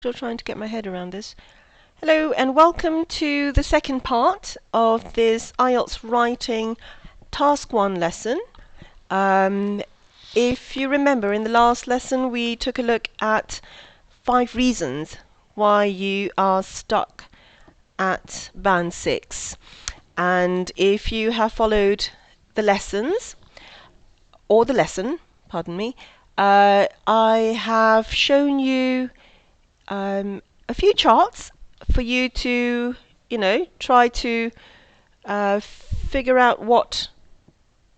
Still trying to get my head around this. Hello and welcome to the second part of this IELTS writing task 1 lesson. If you remember, in the last lesson we took a look at 5 reasons why you are stuck at band 6. And if you have followed the lessons, or the lesson, pardon me, I have shown you a few charts for you to, try to figure out what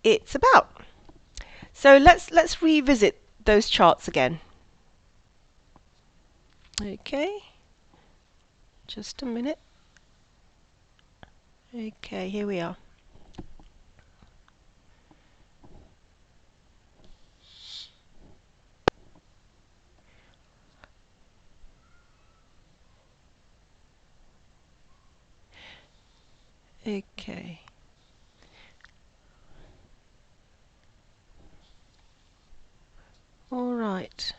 it's about. So let's revisit those charts again. Okay, just a minute. Okay, here we are. Okay. All right.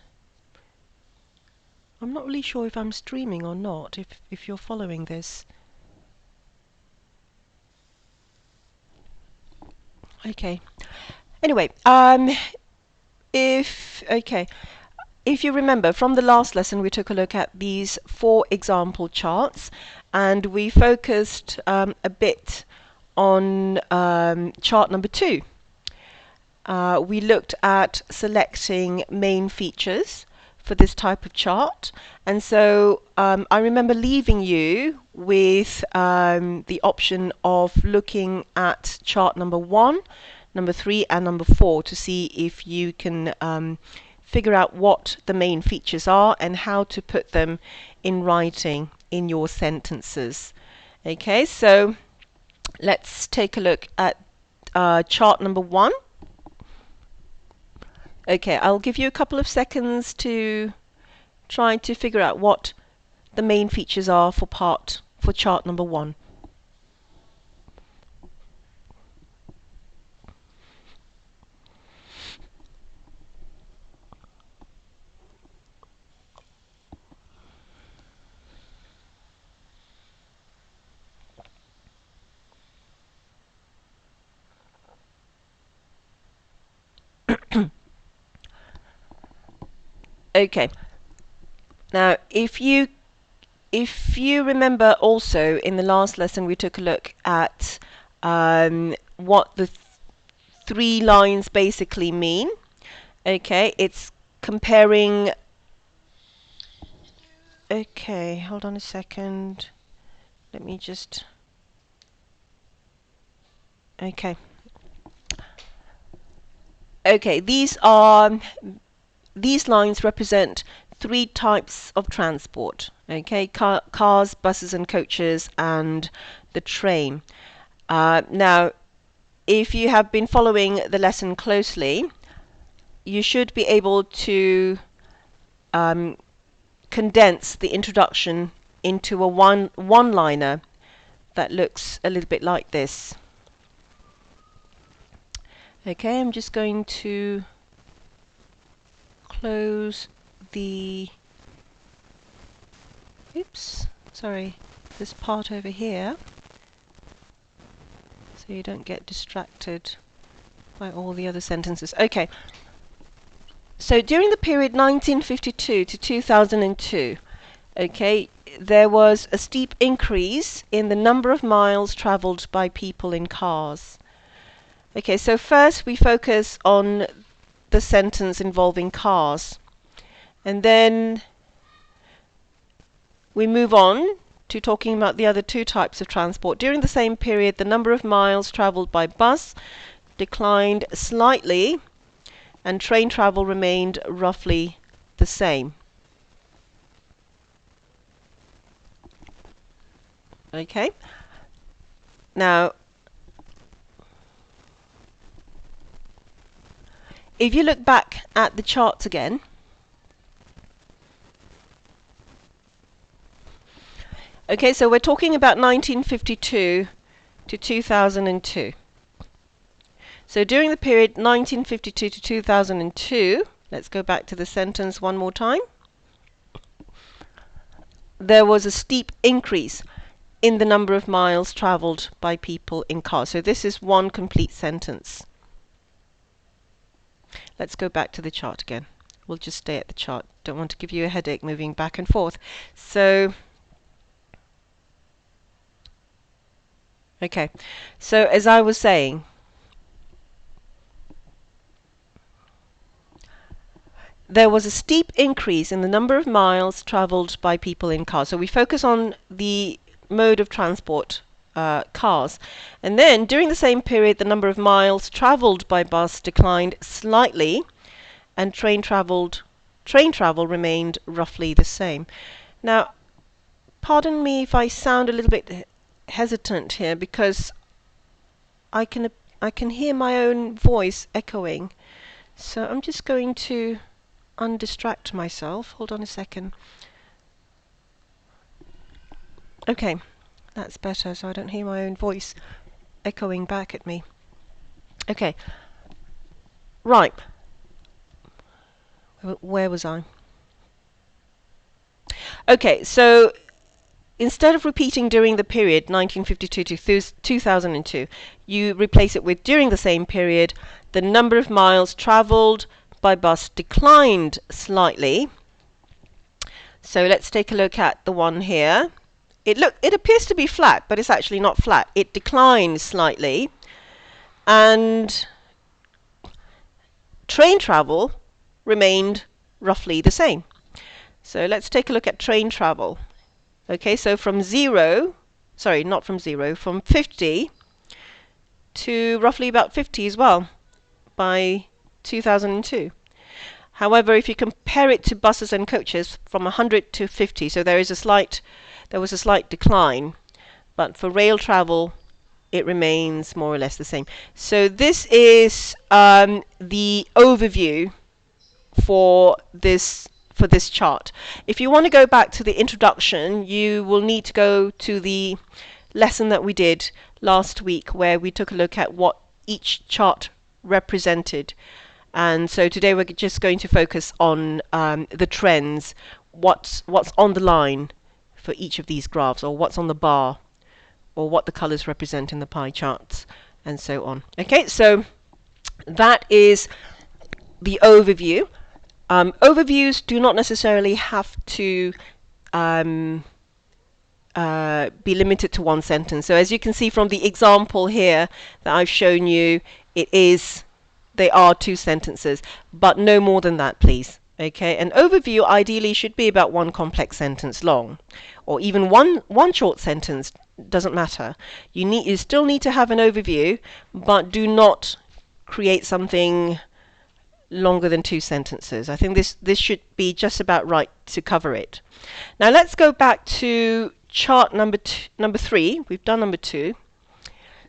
I'm not really sure if I'm streaming or not, if you're following this. Okay. Anyway, if you remember from the last lesson, we took a look at these 4 example charts, and we focused a bit on chart number 2. We looked at selecting main features for this type of chart, and so I remember leaving you with the option of looking at chart number 1, number 3 and number 4 to see if you can figure out what the main features are and how to put them in writing in your sentences. Okay, so let's take a look at chart number 1. Okay, I'll give you a couple of seconds to try to figure out what the main features are for chart number 1. Okay. Now, if you remember, also in the last lesson we took a look at what the 3 lines basically mean. Okay, it's comparing. Okay, hold on a second. Let me just. Okay. Okay, these lines represent 3 types of transport. Okay, cars, buses and coaches, and the train. Now, if you have been following the lesson closely, you should be able to condense the introduction into a one-liner that looks a little bit like this. Okay, I'm just going to close the this part over here so you don't get distracted by all the other sentences. Okay, so during the period 1952 to 2002, okay, there was a steep increase in the number of miles travelled by people in cars. Okay, so first we focus on the sentence involving cars, and then we move on to talking about the other 2 types of transport. During the same period, the number of miles travelled by bus declined slightly and train travel remained roughly the same. Okay, now if you look back at the charts again, okay, so we're talking about 1952 to 2002. So during the period 1952 to 2002, let's go back to the sentence one more time. there was a steep increase in the number of miles travelled by people in cars. So this is one complete sentence. Let's go back to the chart again. We'll just stay at the chart. Don't want to give you a headache moving back and forth. So, okay. So as I was saying, there was a steep increase in the number of miles travelled by people in cars. So we focus on the mode of transport, cars. And then during the same period, the number of miles travelled by bus declined slightly, and train travel remained roughly the same. Now, pardon me if I sound a little bit hesitant here, because I can hear my own voice echoing. So I'm just going to undistract myself. Hold on a second. Okay, that's better, so I don't hear my own voice echoing back at me. Okay, right. Where was I? Okay, so instead of repeating during the period 1952 to 2002, you replace it with during the same period, the number of miles travelled by bus declined slightly. So let's take a look at the one here. It appears to be flat, but it's actually not flat. It declines slightly, and train travel remained roughly the same. So let's take a look at train travel. Okay, so from 50 to roughly about 50 as well by 2002. However, if you compare it to buses and coaches, from 100 to 50, so there was a slight decline, but for rail travel it remains more or less the same. So this is the overview for this chart. If you want to go back to the introduction, you will need to go to the lesson that we did last week, where we took a look at what each chart represented. And so today we're just going to focus on the trends, what's on the line for each of these graphs, or what's on the bar, or what the colors represent in the pie charts, and so on. Okay, so that is the overview. Overviews do not necessarily have to be limited to one sentence. So as you can see from the example here that I've shown you, they are two sentences, but no more than that, please. Okay, an overview ideally should be about one complex sentence long, or even one short sentence, doesn't matter. You still need to have an overview, but do not create something longer than two sentences. I think this should be just about right to cover it. Now let's go back to chart number 3. We've done number 2.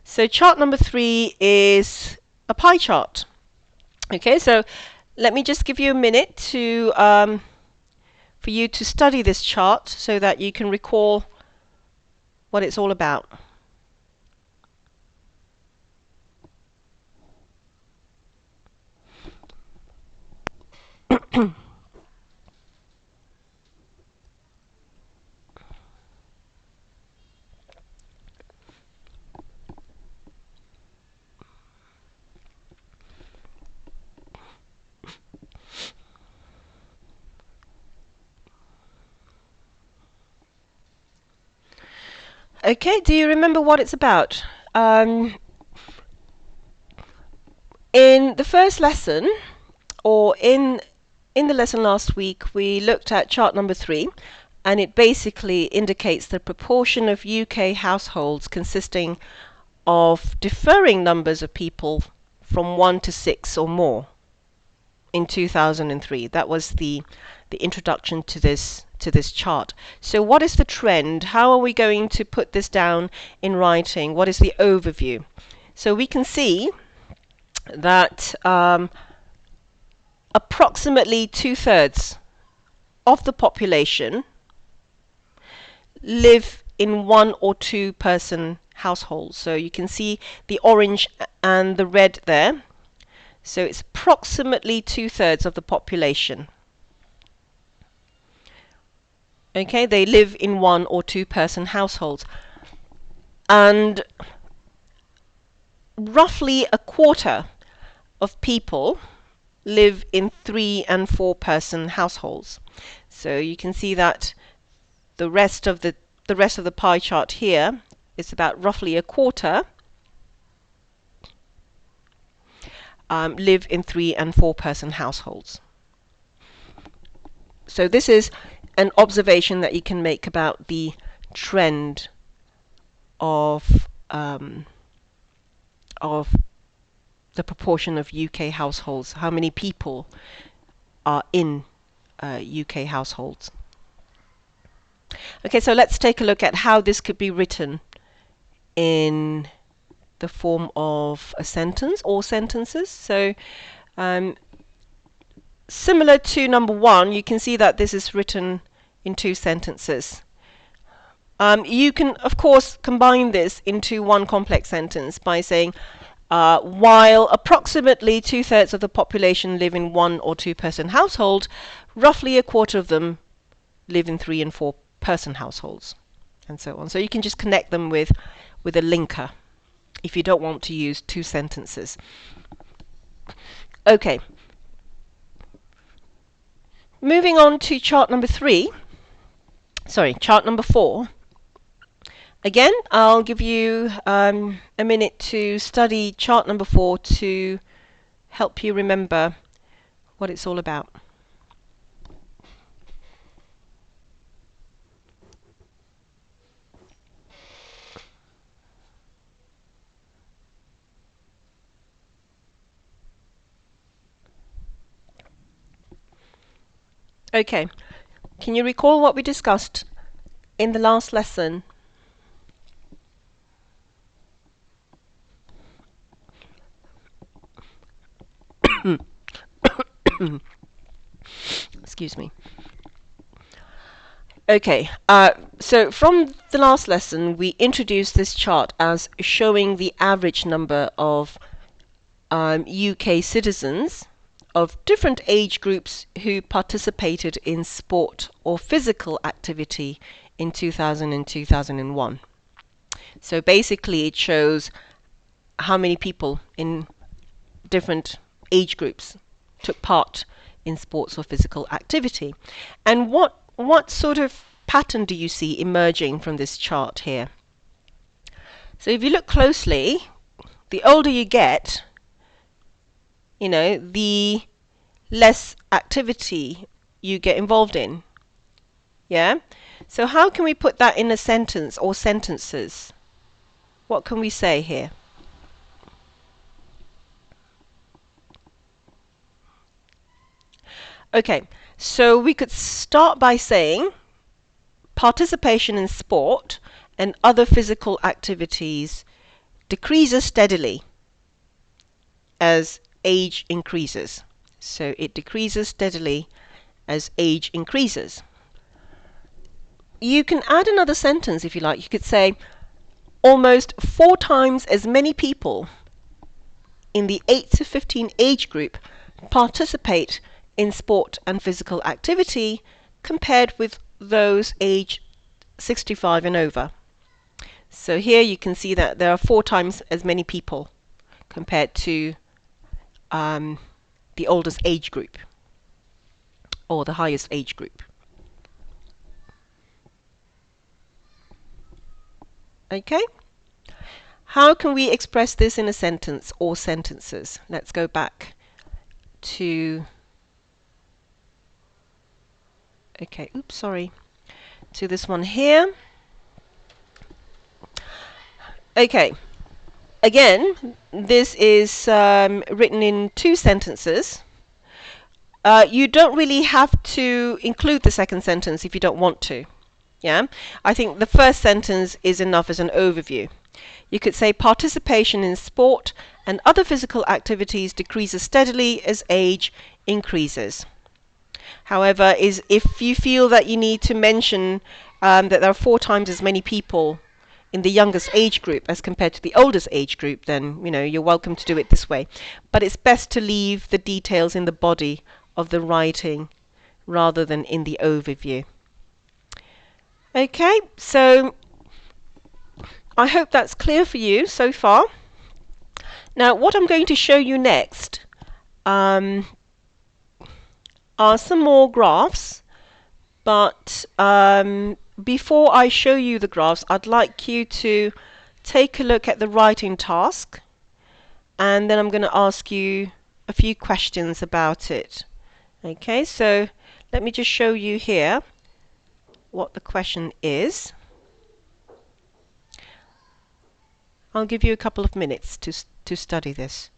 So chart number 3 is a pie chart. Okay, so let me just give you a minute to for you to study this chart so that you can recall what it's all about. Okay, do you remember what it's about? In the first lesson, or in the lesson last week, we looked at chart number 3, and it basically indicates the proportion of UK households consisting of differing numbers of people from 1 to 6 or more in 2003. That was the introduction to this chart. So what is the trend? How are we going to put this down in writing? What is the overview? So we can see that approximately 2/3 of the population live in 1 or 2 person households. So you can see the orange and the red there. So it's approximately 2/3 of the population. Okay, they live in one or two person households. And roughly a quarter of people live in 3 and 4 person households. So you can see that the rest of the pie chart here is about roughly a quarter live in 3 and 4 person households. So this is an observation that you can make about the trend of the proportion of UK households, how many people are in UK households. Okay, so let's take a look at how this could be written in the form of a sentence or sentences. So similar to number 1, you can see that this is written in 2 sentences. You can, of course, combine this into one complex sentence by saying, while approximately 2/3 of the population live in 1 or 2 person household, roughly a quarter of them live in 3 and 4 person households, and so on. So you can just connect them with a linker if you don't want to use 2 sentences. Okay. Moving on to chart number 4. Again, I'll give you a minute to study chart number 4 to help you remember what it's all about. Okay, can you recall what we discussed in the last lesson? Excuse me. Okay, so from the last lesson we introduced this chart as showing the average number of UK citizens of different age groups who participated in sport or physical activity in 2000 and 2001. So basically it shows how many people in different age groups took part in sports or physical activity. And what sort of pattern do you see emerging from this chart here? So if you look closely, the older you get, you know, the less activity you get involved in. Yeah? So how can we put that in a sentence or sentences? What can we say here? Okay, so we could start by saying participation in sport and other physical activities decreases steadily as age increases. So it decreases steadily as age increases. You can add another sentence if you like. You could say almost 4 times as many people in the 8 to 15 age group participate in sport and physical activity compared with those aged 65 and over. So here you can see that there are 4 times as many people compared to the oldest age group or the highest age group. Okay? How can we express this in a sentence or sentences? Let's go back to to this one here. Okay, again, this is written in 2 sentences. You don't really have to include the second sentence if you don't want to. Yeah, I think the first sentence is enough as an overview. You could say participation in sport and other physical activities decreases steadily as age increases. However, if you feel that you need to mention that there are 4 times as many people in the youngest age group as compared to the oldest age group, then you're welcome to do it this way. But it's best to leave the details in the body of the writing rather than in the overview. Okay, so I hope that's clear for you so far. Now, what I'm going to show you next are some more graphs, but before I show you the graphs, I'd like you to take a look at the writing task, and then I'm going to ask you a few questions about it. Okay, so let me just show you here what the question is. I'll give you a couple of minutes to study this.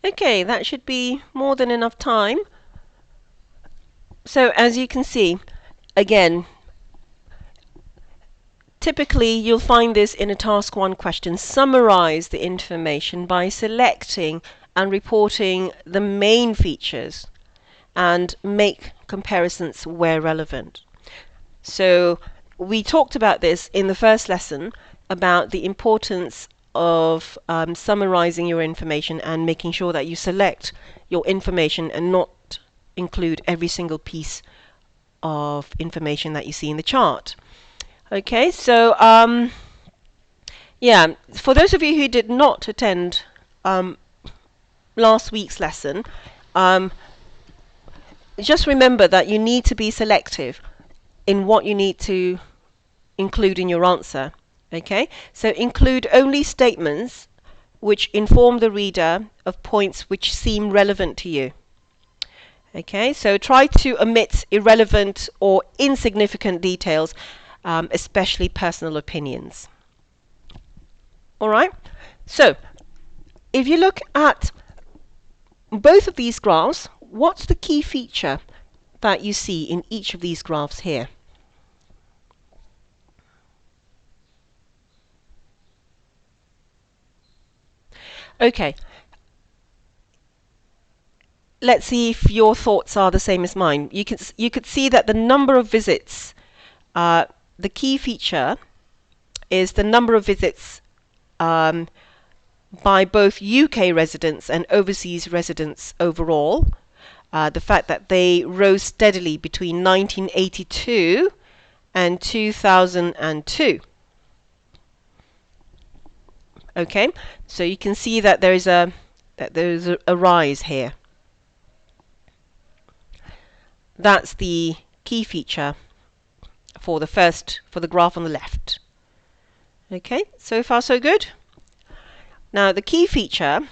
Okay, that should be more than enough time. So as you can see, again, typically you'll find this in a task 1 question. Summarize the information by selecting and reporting the main features and make comparisons where relevant. So we talked about this in the first lesson about the importance of summarizing your information and making sure that you select your information and not include every single piece of information that you see in the chart. Okay, so yeah, for those of you who did not attend last week's lesson, just remember that you need to be selective in what you need to include in your answer. Okay, so include only statements which inform the reader of points which seem relevant to you. Okay, so try to omit irrelevant or insignificant details, especially personal opinions. All right, so if you look at both of these graphs, what's the key feature that you see in each of these graphs here? Okay, let's see if your thoughts are the same as mine. You could see that the number of visits, the key feature is the number of visits by both UK residents and overseas residents overall. The fact that they rose steadily between 1982 and 2002. Okay, so you can see that there's a rise here. That's the key feature for the graph on the left. Okay, so far so good. Now the key feature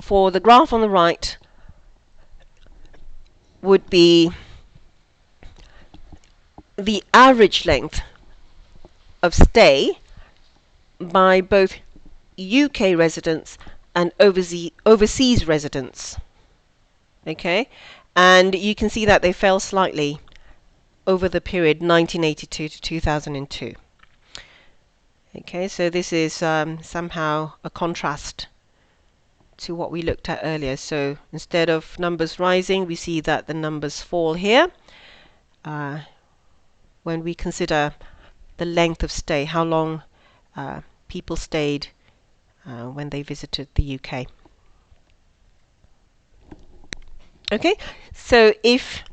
for the graph on the right would be the average length of stay by both UK residents and overseas residents. Okay, and you can see that they fell slightly over the period 1982 to 2002. Okay, so this is somehow a contrast to what we looked at earlier. So instead of numbers rising, we see that the numbers fall here when we consider the length of stay, how long people stayed when they visited the UK. Okay, so if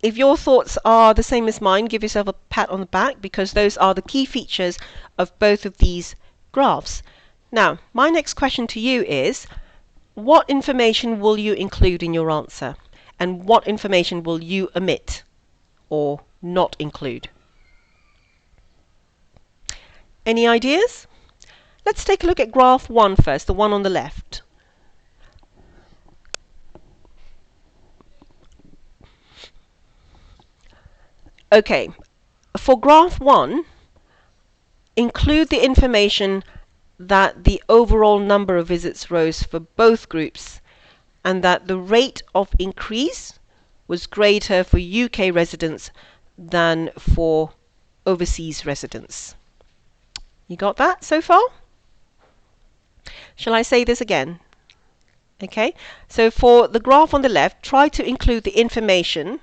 your thoughts are the same as mine, give yourself a pat on the back, because those are the key features of both of these graphs. Now, my next question to you is, what information will you include in your answer? And what information will you omit or not include? Any ideas? Let's take a look at graph 1 first, the one on the left. Okay, for graph 1, include the information that the overall number of visits rose for both groups and that the rate of increase was greater for UK residents than for overseas residents. You got that so far? Shall I say this again? Okay, so for the graph on the left, try to include the information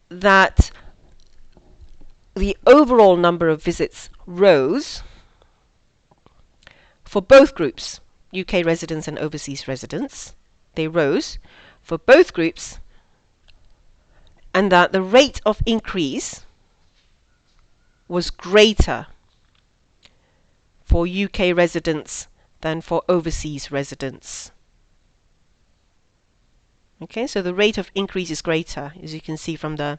that the overall number of visits rose for both groups, UK residents and overseas residents. They rose for both groups, and that the rate of increase was greater for UK residents than for overseas residents. Okay, so the rate of increase is greater, as you can see from the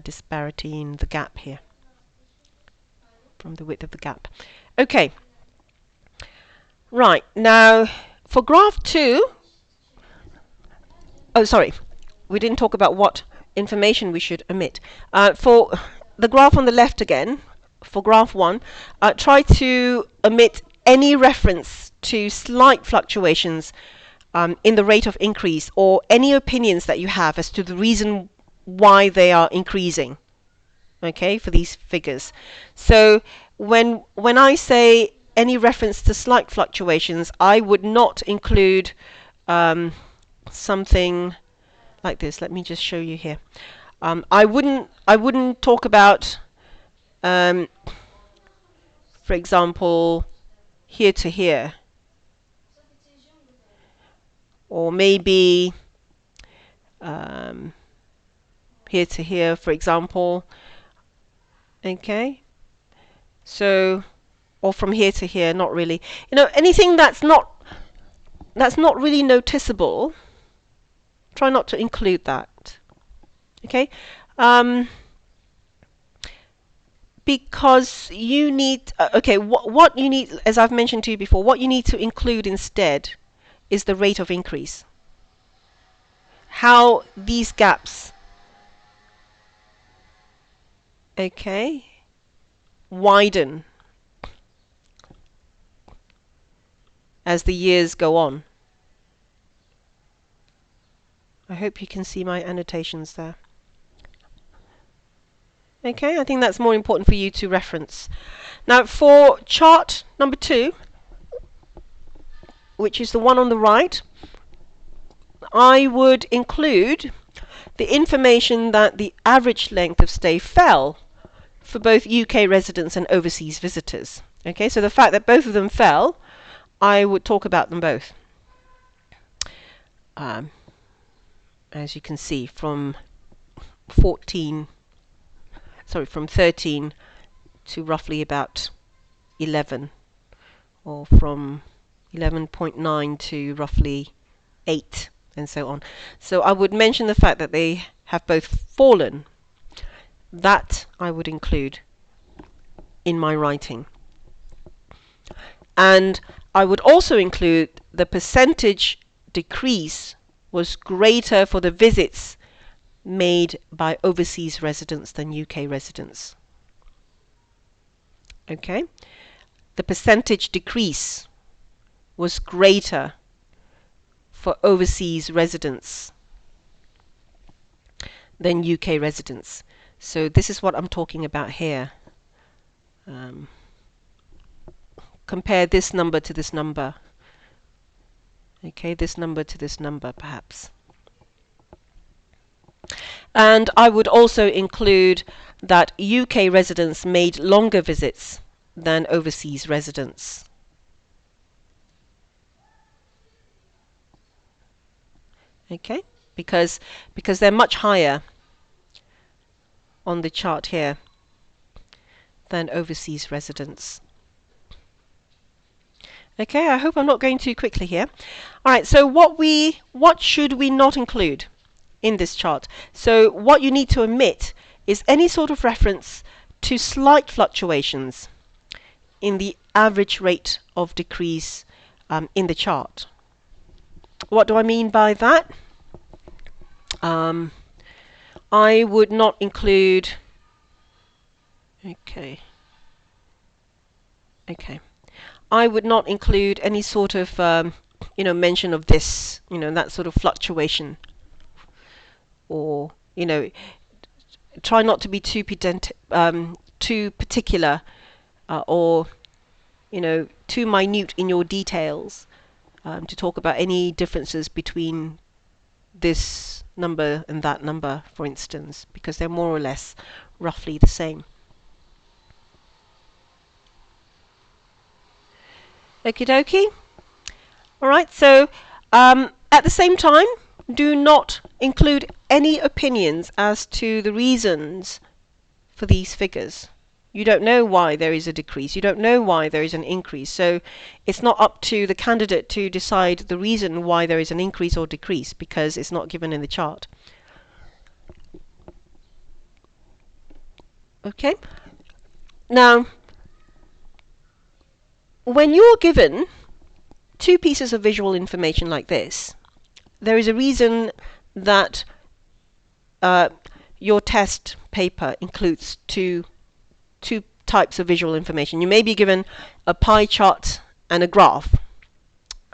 disparity in the gap here, from the width of the gap. Okay, right, now for graph 2, oh sorry, we didn't talk about what information we should omit. For the graph on the left again, for graph 1, try to omit any reference to slight fluctuations in the rate of increase, or any opinions that you have as to the reason why they are increasing, okay, for these figures. So when I say any reference to slight fluctuations, I would not include something like this. Let me just show you here. I wouldn't talk about, for example, here to here, or maybe here to here, for example. Okay, so, or from here to here, not really. You know, anything that's not really noticeable, try not to include that. Okay, because you need, okay, what you need, as I've mentioned to you before, what you need to include instead is the rate of increase. How these gaps, okay, widen as the years go on. I hope you can see my annotations there. Okay, I think that's more important for you to reference. Now for chart number 2, which is the one on the right, I would include the information that the average length of stay fell for both UK residents and overseas visitors. Okay, so the fact that both of them fell, I would talk about them both. As you can see, from 13 to roughly about 11, or from 11.9 to roughly 8, and so on. So I would mention the fact that they have both fallen. That I would include in my writing. And I would also include the percentage decrease was greater for the visits made by overseas residents than UK residents. Okay, the percentage decrease was greater for overseas residents than UK residents. So this is what I'm talking about here. Compare this number to this number. Okay, this number to this number, perhaps. And I would also include that UK residents made longer visits than overseas residents. Okay, because they're much higher on the chart here than overseas residents. Okay, I hope I'm not going too quickly here. All right, so what should we not include in this chart? So what you need to omit is any sort of reference to slight fluctuations in the average rate of decrease in the chart. What do I mean by that? I would not include. Okay. I would not include any sort of mention of this, that sort of fluctuation, or try not to be too too particular, or too minute in your details, to talk about any differences between this number and that number, for instance, because they're more or less roughly the same. Okie dokie. All right, so at the same time, do not include any opinions as to the reasons for these figures. You don't know why there is a decrease. You don't know why there is an increase. So it's not up to the candidate to decide the reason why there is an increase or decrease, because it's not given in the chart. Okay. Now, when you're given two pieces of visual information like this, there is a reason that your test paper includes two types of visual information. You may be given a pie chart and a graph,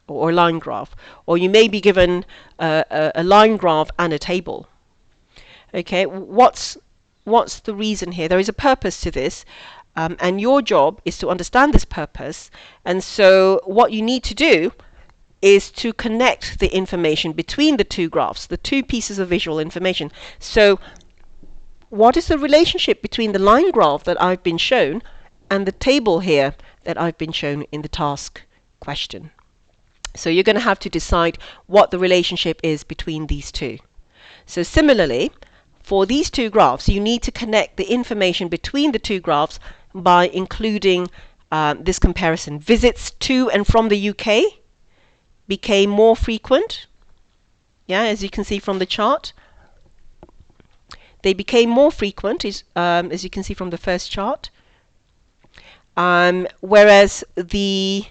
or a line graph, or you may be given a line graph and a table. Okay, what's the reason here? There is a purpose to this, and your job is to understand this purpose. And so what you need to do is to connect the information between the two graphs, the two pieces of visual information. So what is the relationship between the line graph that I've been shown and the table here that I've been shown in the task question? So you're going to have to decide what the relationship is between these two. So similarly, for these two graphs, you need to connect the information between the two graphs by including this comparison. Visits to and from the UK became more frequent. Yeah, as you can see from the chart. They became more frequent, as you can see from the first chart. Whereas they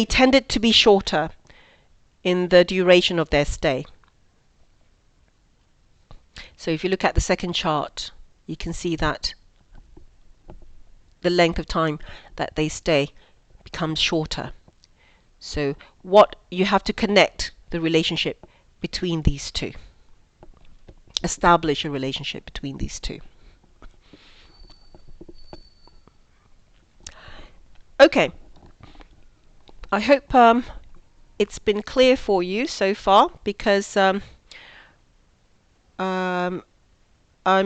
tended to be shorter in the duration of their stay. So if you look at the second chart, you can see that the length of time that they stay becomes shorter. So what you have to connect the relationship between these two. Establish a relationship between these two. Okay. I hope it's been clear for you so far, because I'm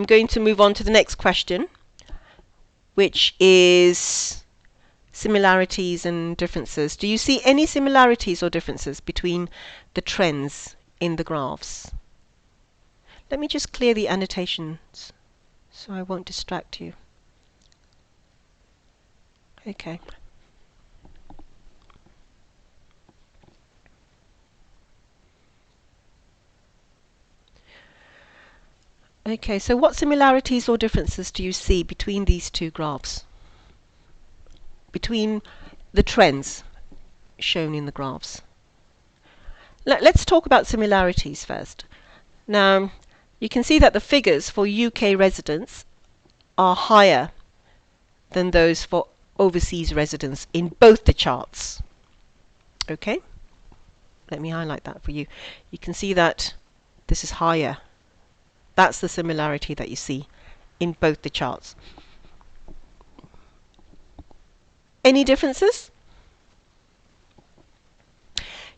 going to move on to the next question, which is similarities and differences. Do you see any similarities or differences between the trends in the graphs? Let me just clear the annotations so I won't distract you. Okay. Okay, so what similarities or differences do you see between these two graphs? Between the trends shown in the graphs. Let's talk about similarities first. Now, you can see that the figures for UK residents are higher than those for overseas residents in both the charts. Okay? Let me highlight that for you. You can see that this is higher. That's the similarity that you see in both the charts. Any differences?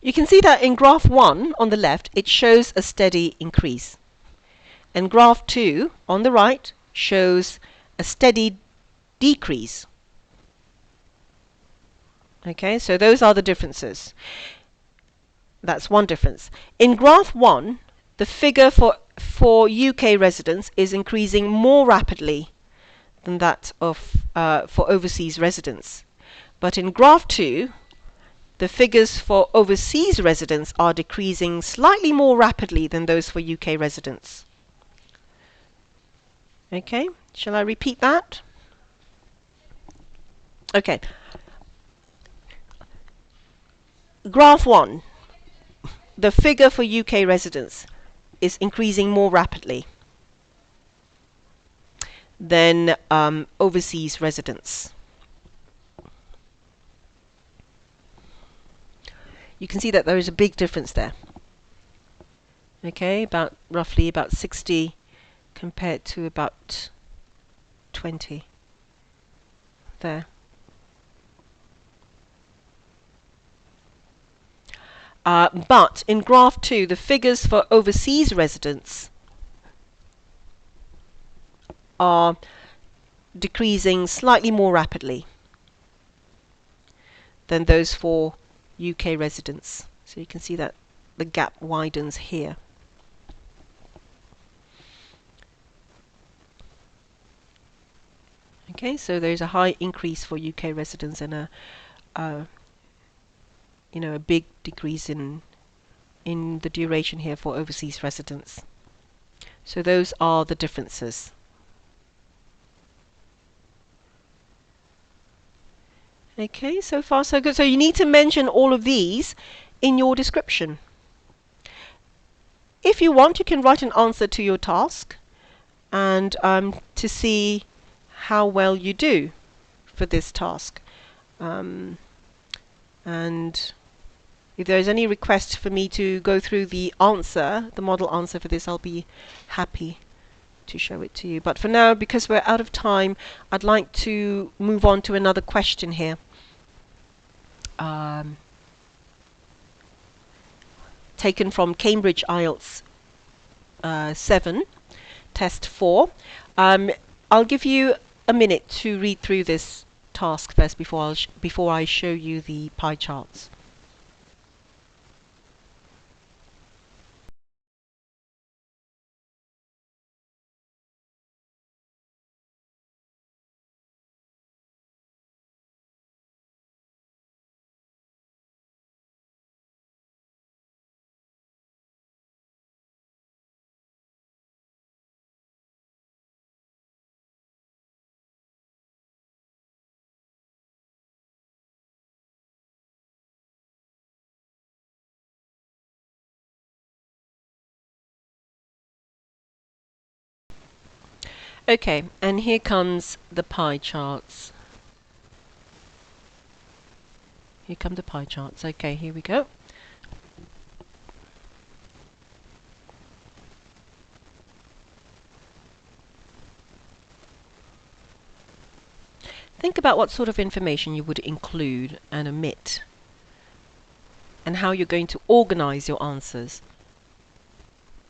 You can see that in graph 1 on the left, it shows a steady increase. And graph 2 on the right shows a steady decrease. Okay, so those are the differences. That's one difference. In graph 1, the figure for UK residents is increasing more rapidly than that of for overseas residents. But in graph 2, the figures for overseas residents are decreasing slightly more rapidly than those for UK residents. Okay, shall I repeat that? Okay. Graph 1, the figure for UK residents is increasing more rapidly than overseas residents. You can see that there is a big difference there. Okay, roughly about 60 compared to about 20 there. But in graph 2, the figures for overseas residents are decreasing slightly more rapidly than those for UK residents. So you can see that the gap widens here. Okay, so there's a high increase for UK residents and a big decrease in the duration here for overseas residents. So those are the differences. Okay, so far so good. So you need to mention all of these in your description. If you want, you can write an answer to your task and to see how well you do for this task. And if there's any request for me to go through the answer, the model answer for this, I'll be happy to show it to you. But for now, because we're out of time, I'd like to move on to another question here. Taken from Cambridge IELTS 7, test 4. I'll give you a minute to read through this task first before I show you the pie charts. Okay, and here comes the pie charts. Here come the pie charts. Okay, here we go. Think about what sort of information you would include and omit, and how you're going to organize your answers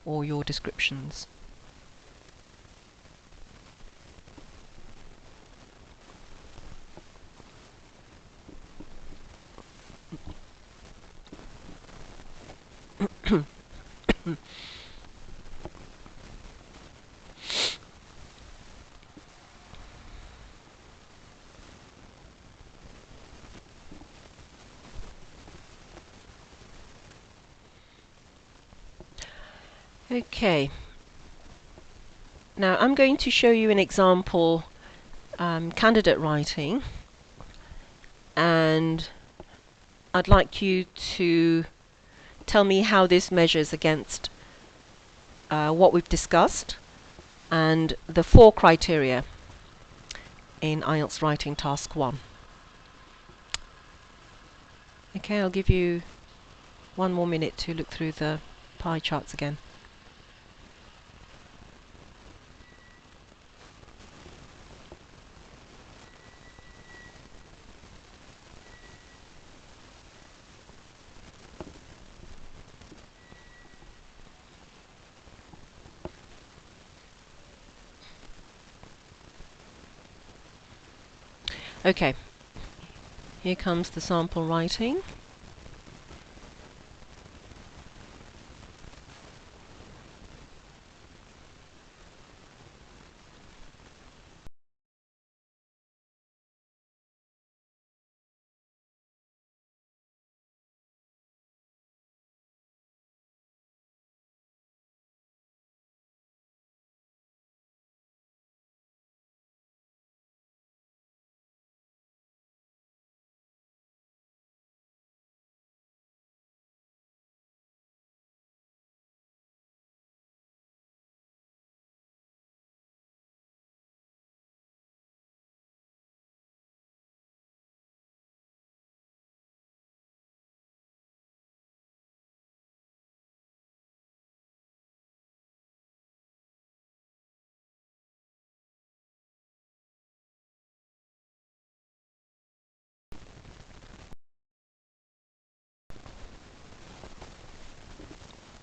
or your descriptions. Okay, now I'm going to show you an example candidate writing, and I'd like you to tell me how this measures against what we've discussed and the 4 criteria in IELTS writing task 1. Okay, I'll give you one more minute to look through the pie charts again. Okay, here comes the sample writing.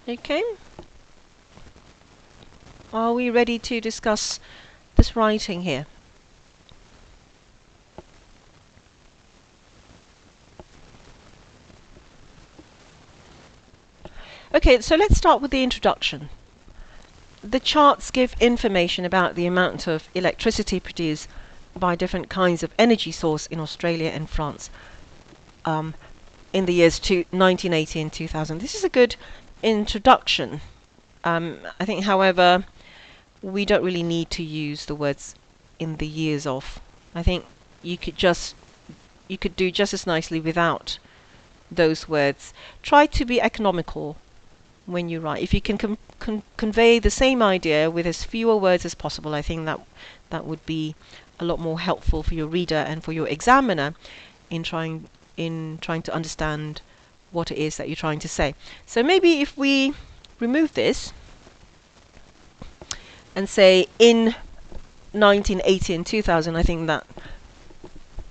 Okay, are we ready to discuss this writing here? Okay, so let's start with the introduction. The charts give information about the amount of electricity produced by different kinds of energy source in Australia and France um, in the years 1980 and 2000. This is a good introduction. I think, however, we don't really need to use the words in the years of. I think you could do just as nicely without those words. Try to be economical when you write. If you can convey the same idea with as fewer words as possible, I think that would be a lot more helpful for your reader and for your examiner in trying to understand what it is that you're trying to say. So maybe if we remove this and say in 1980 and 2000, I think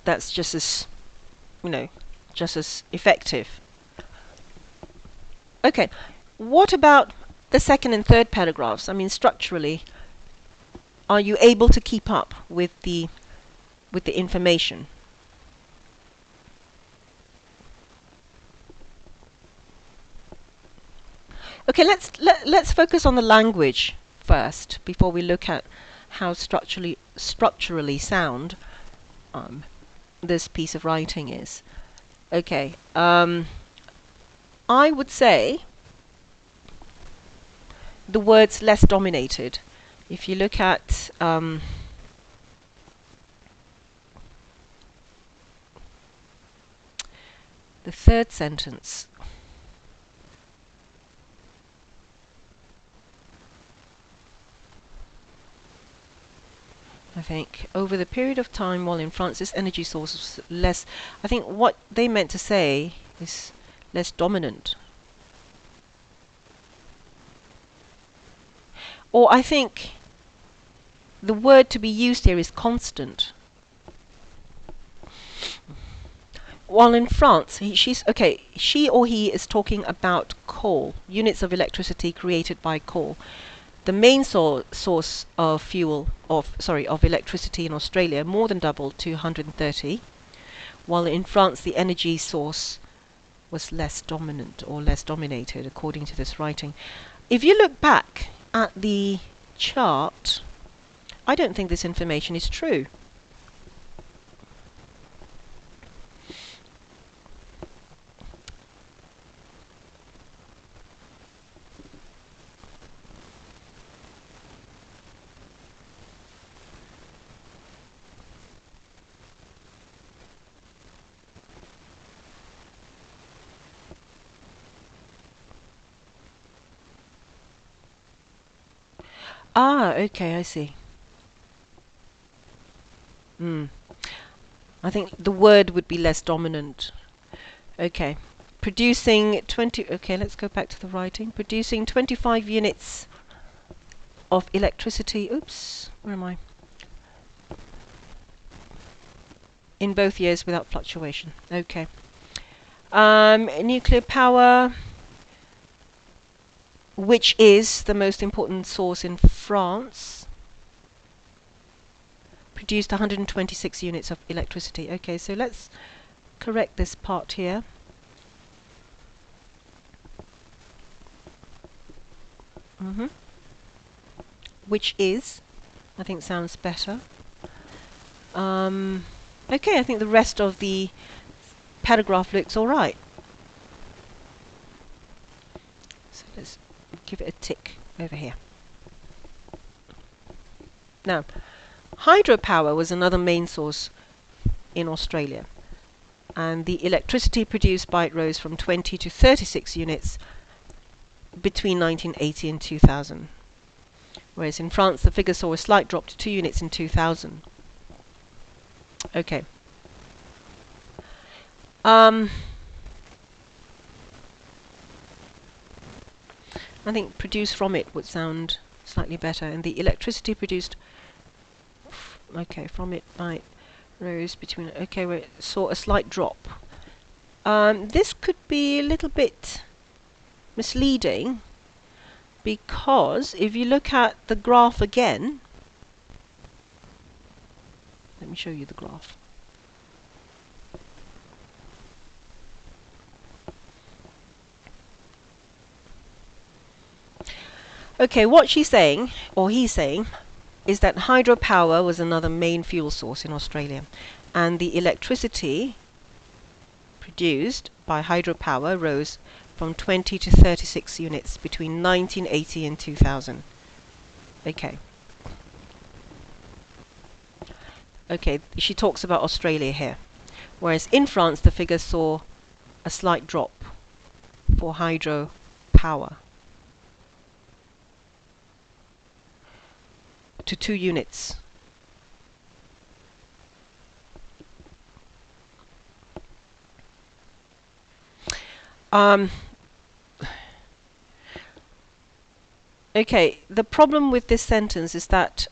that's just as, just as effective. Okay, what about the second and third paragraphs? I mean, structurally, are you able to keep up with the information? Okay, let's focus on the language first before we look at how structurally sound this piece of writing is. Okay, I would say the words less dominated. If you look at the third sentence, I think over the period of time while in France this energy source was less, I think what they meant to say is less dominant. Or I think the word to be used here is constant. While in France, she or he is talking about coal, units of electricity created by coal. The main source of of electricity in Australia more than doubled to 130, while in France the energy source was less dominant or less dominated, according to this writing. If you look back at the chart, I don't think this information is true. Ah, okay, I see. I think the word would be less dominant. Okay. Producing 20, okay, let's go back to the writing. Producing 25 units of electricity, oops, where am I? In both years without fluctuation. Okay. Nuclear power, which is the most important source in France, produced 126 units of electricity. Okay, so let's correct this part here. Which is, I think sounds better. Okay, I think the rest of the paragraph looks alright. So let's give it a tick over here. Now, hydropower was another main source in Australia, and the electricity produced by it rose from 20 to 36 units between 1980 and 2000. Whereas in France the figure saw a slight drop to 2 units in 2000. Okay. I think produce from it would sound slightly better, and the electricity produced from it by rose between where it saw a slight drop. This could be a little bit misleading, because if you look at the graph again, let me show you the graph. Okay, what she's saying, or he's saying, is that hydropower was another main fuel source in Australia, and the electricity produced by hydropower rose from 20 to 36 units between 1980 and 2000. Okay, she talks about Australia here, whereas in France the figure saw a slight drop for hydropower to 2 units. Okay, the problem with this sentence is that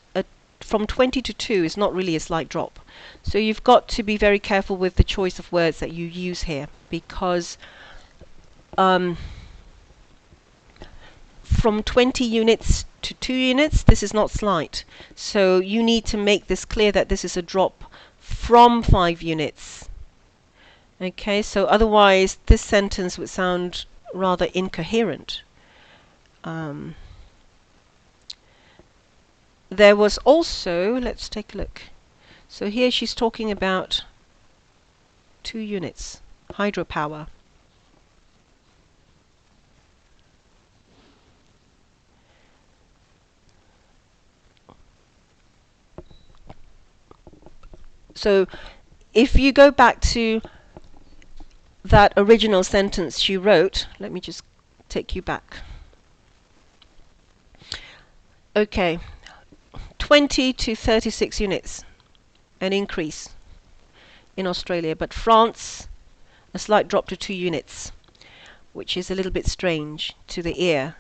from 20 to 2 is not really a slight drop. So you've got to be very careful with the choice of words that you use here, because from 20 units to 2 units, this is not slight. So you need to make this clear that this is a drop from 5 units. Okay, so otherwise this sentence would sound rather incoherent. There was also, let's take a look. So here she's talking about 2 units, hydropower. So if you go back to that original sentence she wrote, let me just take you back. Okay, 20 to 36 units, an increase in Australia, but France, a slight drop to 2 units, which is a little bit strange to the ear.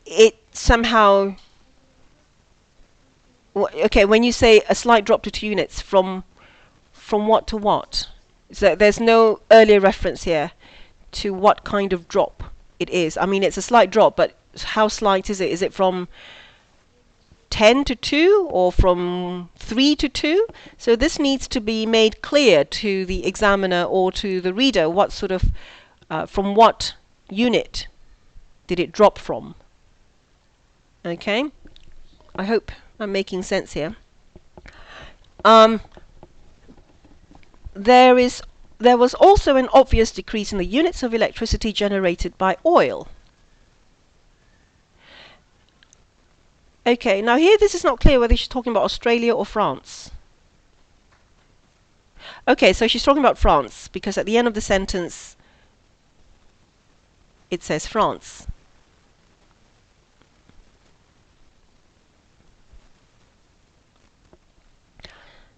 It somehow, okay, when you say a slight drop to 2 units, from what to what? So there's no earlier reference here to what kind of drop it is. I mean, it's a slight drop, but how slight is it? Is it from 10 to 2 or from 3 to 2? So this needs to be made clear to the examiner or to the reader what sort of, from what unit did it drop from. Okay, I hope I'm making sense here. There was also an obvious decrease in the units of electricity generated by oil. Okay, now here this is not clear whether she's talking about Australia or France. Okay, so she's talking about France, because at the end of the sentence it says France.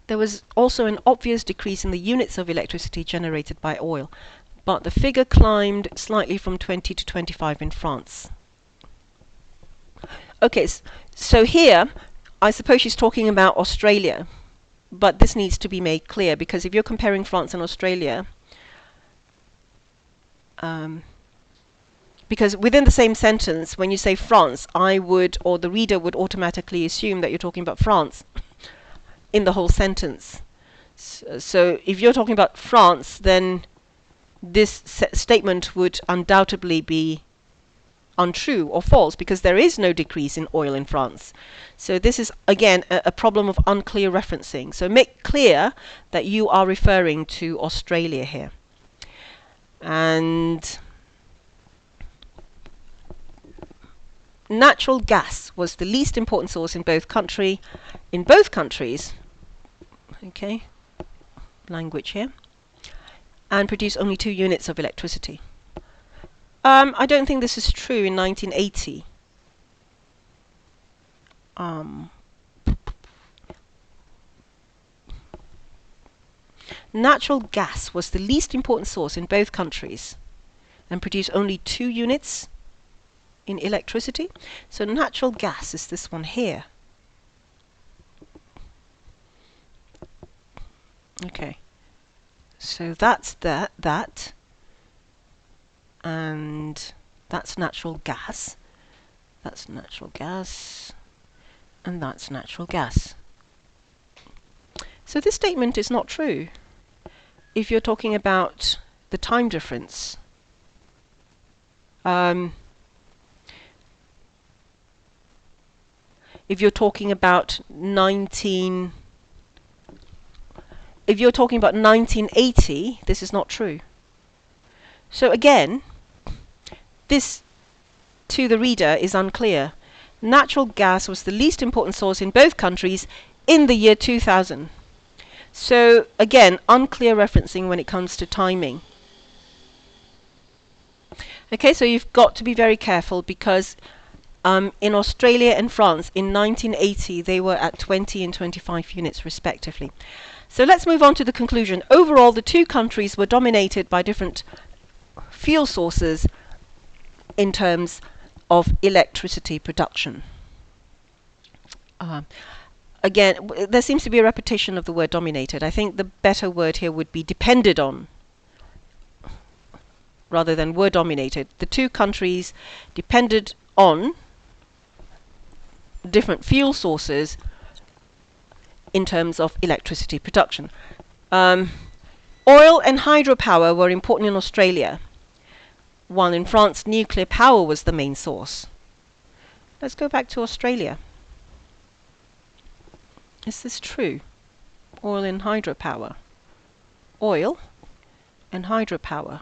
There was also an obvious decrease in the units of electricity generated by oil, but the figure climbed slightly from 20 to 25 in France. Okay, so here I suppose she's talking about Australia, but this needs to be made clear, because if you're comparing France and Australia, because within the same sentence, when you say France, I would, or the reader would automatically assume that you're talking about France. in the whole sentence. So if you're talking about France, then this statement would undoubtedly be untrue or false, because there is no decrease in oil in France. So this is again a problem of unclear referencing. So make clear that you are referring to Australia here. And natural gas was the least important source in both countries. Okay, language here, and produced only 2 units of electricity. I don't think this is true in 1980. Natural gas was the least important source in both countries and produced only 2 units in electricity. So natural gas is this one here. Okay, so that's that, and that's natural gas, that's natural gas, and that's natural gas. So this statement is not true if you're talking about the time difference. If you're talking about 1980, this is not true. So again, this to the reader is unclear. Natural gas was the least important source in both countries in the year 2000. So again, unclear referencing when it comes to timing. Okay, so you've got to be very careful, because in Australia and France in 1980 they were at 20 and 25 units respectively. So let's move on to the conclusion. Overall, the 2 countries were dominated by different fuel sources in terms of electricity production. Again, there seems to be a repetition of the word dominated. I think the better word here would be depended on, rather than were dominated. The 2 countries depended on different fuel sources in terms of electricity production. Oil and hydropower were important in Australia, while in France nuclear power was the main source. Let's go back to Australia. Is this true? Oil and hydropower. Oil and hydropower.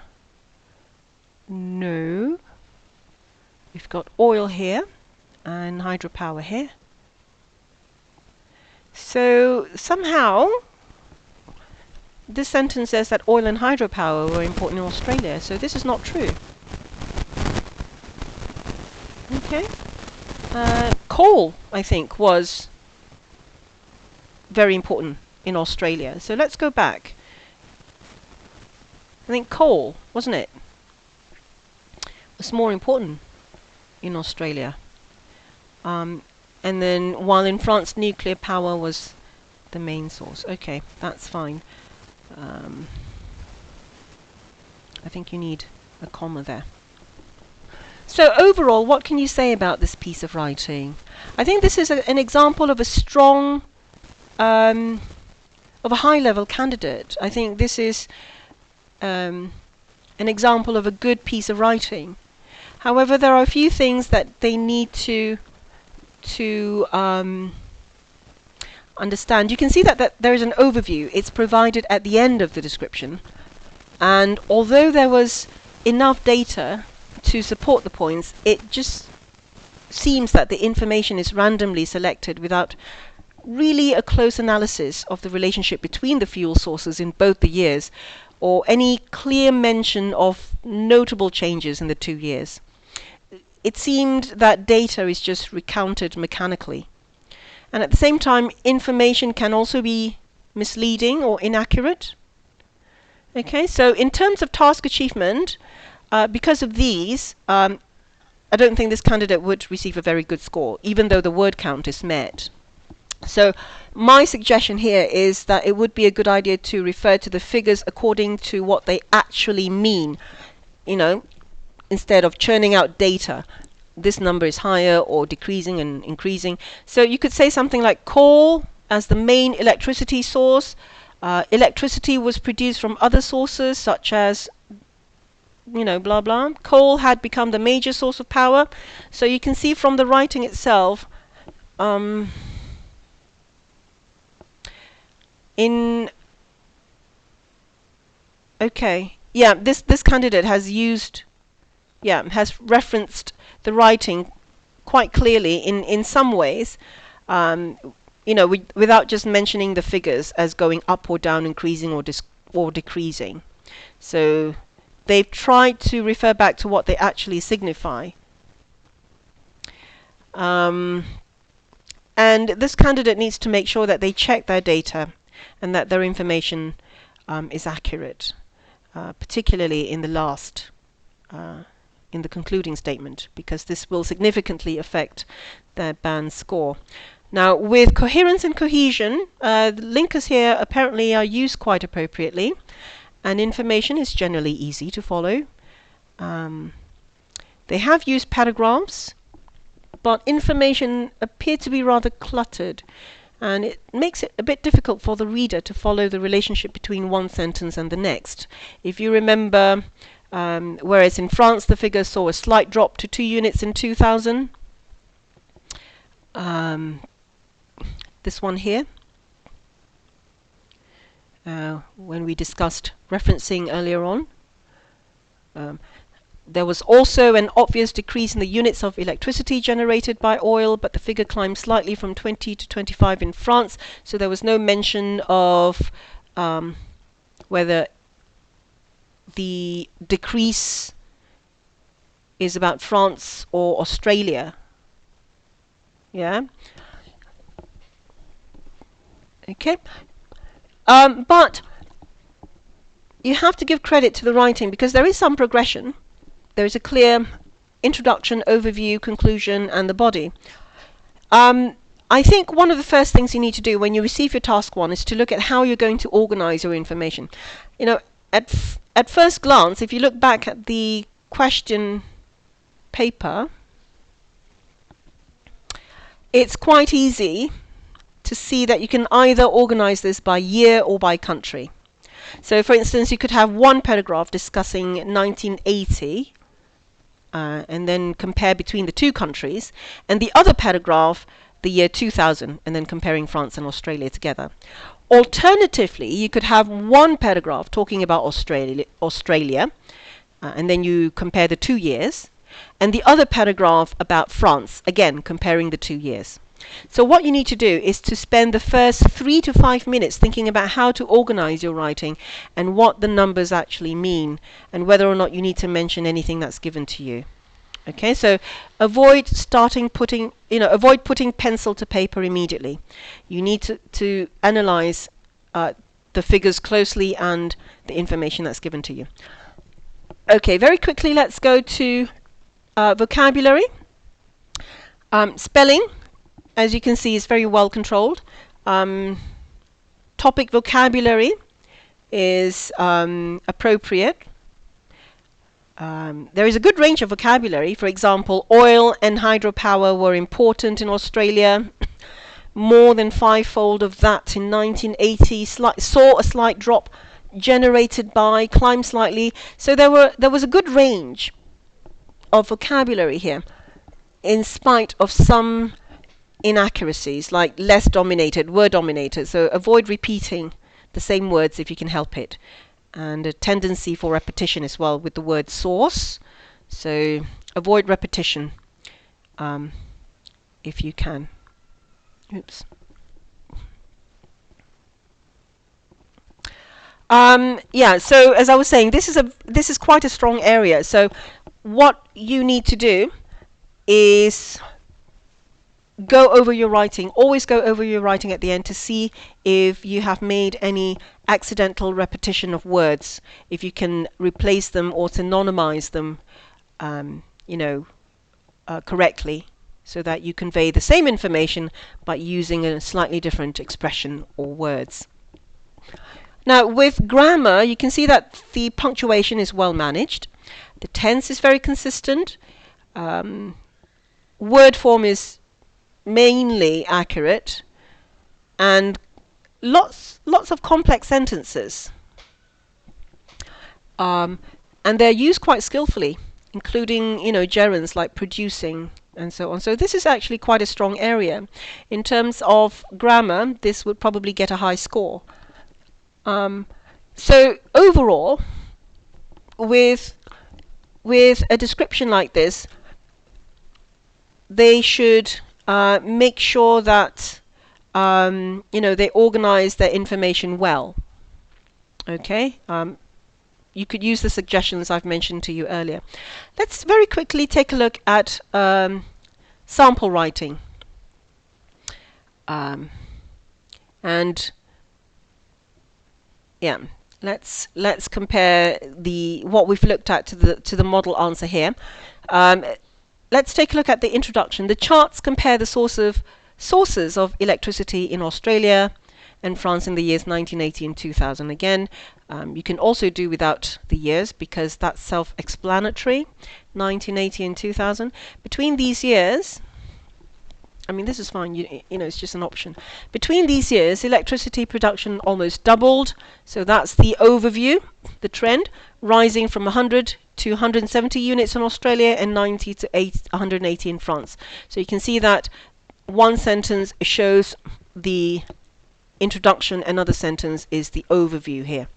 No. We've got oil here and hydropower here. So somehow this sentence says that oil and hydropower were important in Australia. So this is not true. Okay. Coal, I think, was very important in Australia. So let's go back. I think coal, wasn't it? Was more important in Australia. And then while in France nuclear power was the main source. Okay, that's fine. I think you need a comma there. So overall, what can you say about this piece of writing? I think this is an example of a strong, of a high-level candidate. I think this is an example of a good piece of writing. However, there are a few things that they need to understand. You can see that there is an overview. It's provided at the end of the description, and although there was enough data to support the points, it just seems that the information is randomly selected without really a close analysis of the relationship between the fuel sources in both the years, or any clear mention of notable changes in the 2 years. It seemed that data is just recounted mechanically. And at the same time, information can also be misleading or inaccurate. Okay, so in terms of task achievement, because of these, I don't think this candidate would receive a very good score, even though the word count is met. So my suggestion here is that it would be a good idea to refer to the figures according to what they actually mean, you know, instead of churning out data. This number is higher or decreasing and increasing. So you could say something like coal as the main electricity source. Electricity was produced from other sources such as, blah blah. Coal had become the major source of power. So you can see from the writing itself, this candidate has referenced the writing quite clearly in some ways, without just mentioning the figures as going up or down, increasing or decreasing. So they've tried to refer back to what they actually signify. And this candidate needs to make sure that they check their data and that their information is accurate, particularly in the last, in the concluding statement, because this will significantly affect their band score. Now, with coherence and cohesion, the linkers here apparently are used quite appropriately, and information is generally easy to follow. They have used paragraphs, but information appeared to be rather cluttered, and it makes it a bit difficult for the reader to follow the relationship between one sentence and the next. If you remember, whereas in France the figure saw a slight drop to 2 units in 2000, this one here, when we discussed referencing earlier on, there was also an obvious decrease in the units of electricity generated by oil, but the figure climbed slightly from 20 to 25 in France, so there was no mention of whether the decrease is about France or Australia. Yeah. Okay. But you have to give credit to the writing, because there is some progression. There is a clear introduction, overview, conclusion, and the body. I think one of the first things you need to do when you receive your task one is to look at how you're going to organize your information. At first glance, if you look back at the question paper, it's quite easy to see that you can either organize this by year or by country. So, for instance, you could have one paragraph discussing 1980, and then compare between the two countries, and the other paragraph the year 2000, and then comparing France and Australia together. Alternatively, you could have one paragraph talking about Australia, and then you compare the 2 years, and the other paragraph about France, again comparing the 2 years. So what you need to do is to spend the first 3 to 5 minutes thinking about how to organize your writing and what the numbers actually mean, and whether or not you need to mention anything that's given to you. Okay, so avoid putting pencil to paper immediately. You need to analyze the figures closely and the information that's given to you. Okay, very quickly let's go to vocabulary. Spelling, as you can see, is very well controlled. Topic vocabulary is appropriate. There is a good range of vocabulary. For example, oil and hydropower were important in Australia. More than 5-fold of that in 1980. Saw a slight drop generated by, climbed slightly. So there was a good range of vocabulary here, in spite of some inaccuracies, like less dominated, were dominated. So avoid repeating the same words if you can help it. And a tendency for repetition as well with the word source. So avoid repetition if you can. Oops. So as I was saying, this is quite a strong area. So what you need to do is go over your writing. Always go over your writing at the end to see if you have made any accidental repetition of words, if you can replace them or synonymize them correctly, so that you convey the same information by using a slightly different expression or words. Now, with grammar, you can see that the punctuation is well managed. The tense is very consistent. Word form is mainly accurate. and lots of complex sentences, and they're used quite skillfully, including gerunds like producing and so on. So this is actually quite a strong area. In terms of grammar, this would probably get a high score. So overall, with a description like this, they should make sure that they organize their information well. Okay, you could use the suggestions I've mentioned to you earlier. Let's very quickly take a look at sample writing, and yeah, let's compare what we've looked at to the model answer here. Let's take a look at the introduction. The charts compare the sources of electricity in Australia and France in the years 1980 and 2000. Again, you can also do without the years because that's self-explanatory. 1980 and 2000. Between these years, I mean, this is fine, it's just an option. Between these years, electricity production almost doubled. So that's the overview, the trend, rising from 100 to 170 units in Australia and 90 to 180 in France. So you can see that one sentence shows the introduction, another sentence is the overview here.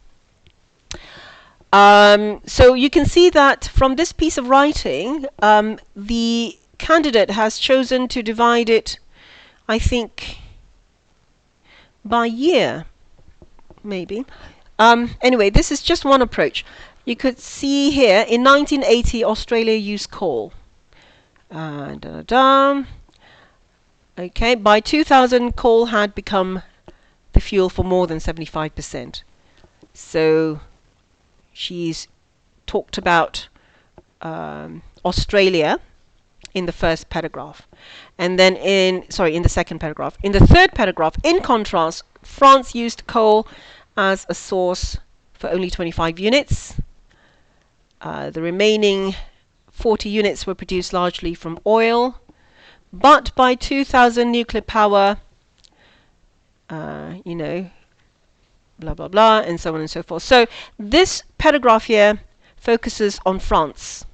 So you can see that from this piece of writing, the candidate has chosen to divide it, I think, by year, maybe. Anyway, this is just one approach. You could see here, in 1980, Australia used coal. Okay, by 2000, coal had become the fuel for more than 75%. So she's talked about Australia in the first paragraph, and then in the second paragraph. In the third paragraph, in contrast, France used coal as a source for only 25 units. The remaining 40 units were produced largely from oil, but by 2000, nuclear power, blah blah blah, and so on and so forth. So this paragraph here focuses on France,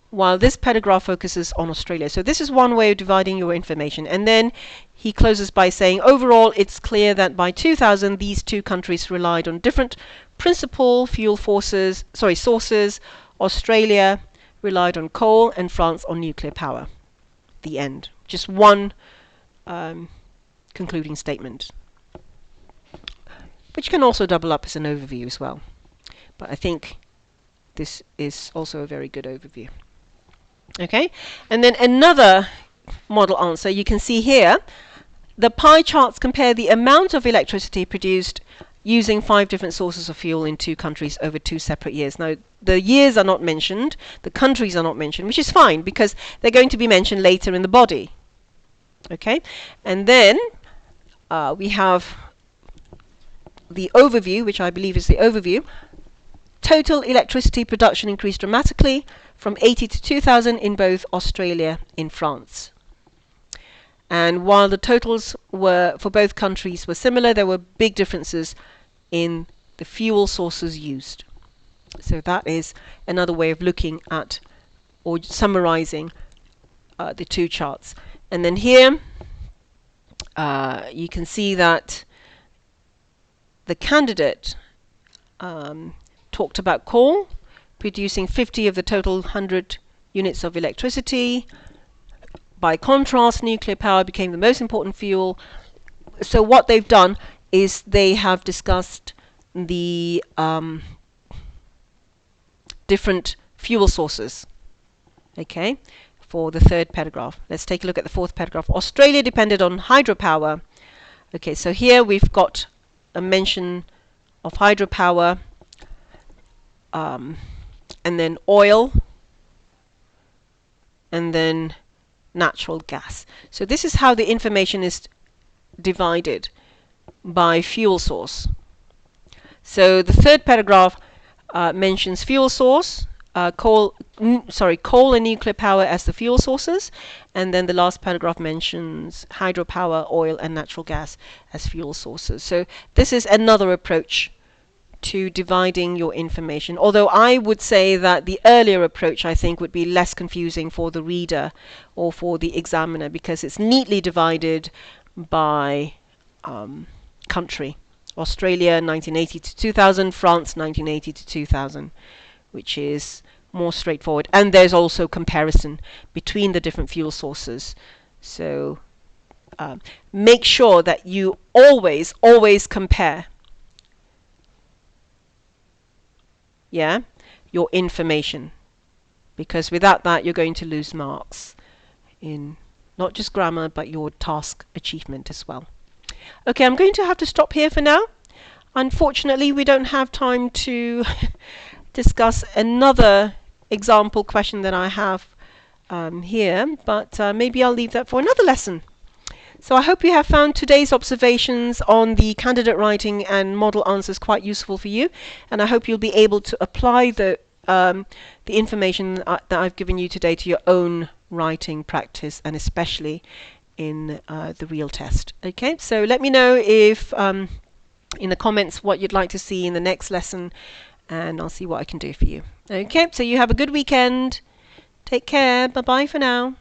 while this paragraph focuses on Australia. So this is one way of dividing your information. And then he closes by saying, overall, it's clear that by 2000, these two countries relied on different principal fuel sources. Australia relied on coal and France on nuclear power. The end. Just one concluding statement, which can also double up as an overview as well. But I think this is also a very good overview. Okay, and then another model answer. You can see here the pie charts compare the amount of electricity produced using 5 different sources of fuel in 2 countries over 2 separate years. Now, the years are not mentioned, the countries are not mentioned, which is fine because they're going to be mentioned later in the body. Okay, and then we have the overview, which I believe is the overview. Total electricity production increased dramatically from 80 to 2000 in both Australia and France. And while the totals were for both countries were similar, there were big differences in the fuel sources used. So that is another way of looking at or summarizing the 2 charts. And then here you can see that the candidate talked about coal producing 50 of the total 100 units of electricity. By contrast, nuclear power became the most important fuel. So what they've done is they have discussed the different fuel sources, okay, for the 3rd paragraph. Let's take a look at the 4th paragraph. Australia depended on hydropower. Okay, so here we've got a mention of hydropower, and then oil, and then natural gas. So this is how the information is divided by fuel source. So the 3rd paragraph mentions fuel source, coal and nuclear power as the fuel sources, and then the last paragraph mentions hydropower, oil, and natural gas as fuel sources. So this is another approach to dividing your information. Although I would say that the earlier approach, I think, would be less confusing for the reader or for the examiner, because it's neatly divided by country. Australia 1980 to 2000, France 1980 to 2000, which is more straightforward. And there's also comparison between the different fuel sources. So make sure that you always compare your information, because without that you're going to lose marks in not just grammar but your task achievement as well. Okay, I'm going to have to stop here for now. Unfortunately, we don't have time to discuss another example question that I have here, but maybe I'll leave that for another lesson. So I hope you have found today's observations on the candidate writing and model answers quite useful for you, and I hope you'll be able to apply the information that I've given you today to your own writing practice, and especially in the real test. Okay, so let me know if in the comments what you'd like to see in the next lesson, and I'll see what I can do for you. Okay, so you have a good weekend. Take care. Bye bye for now.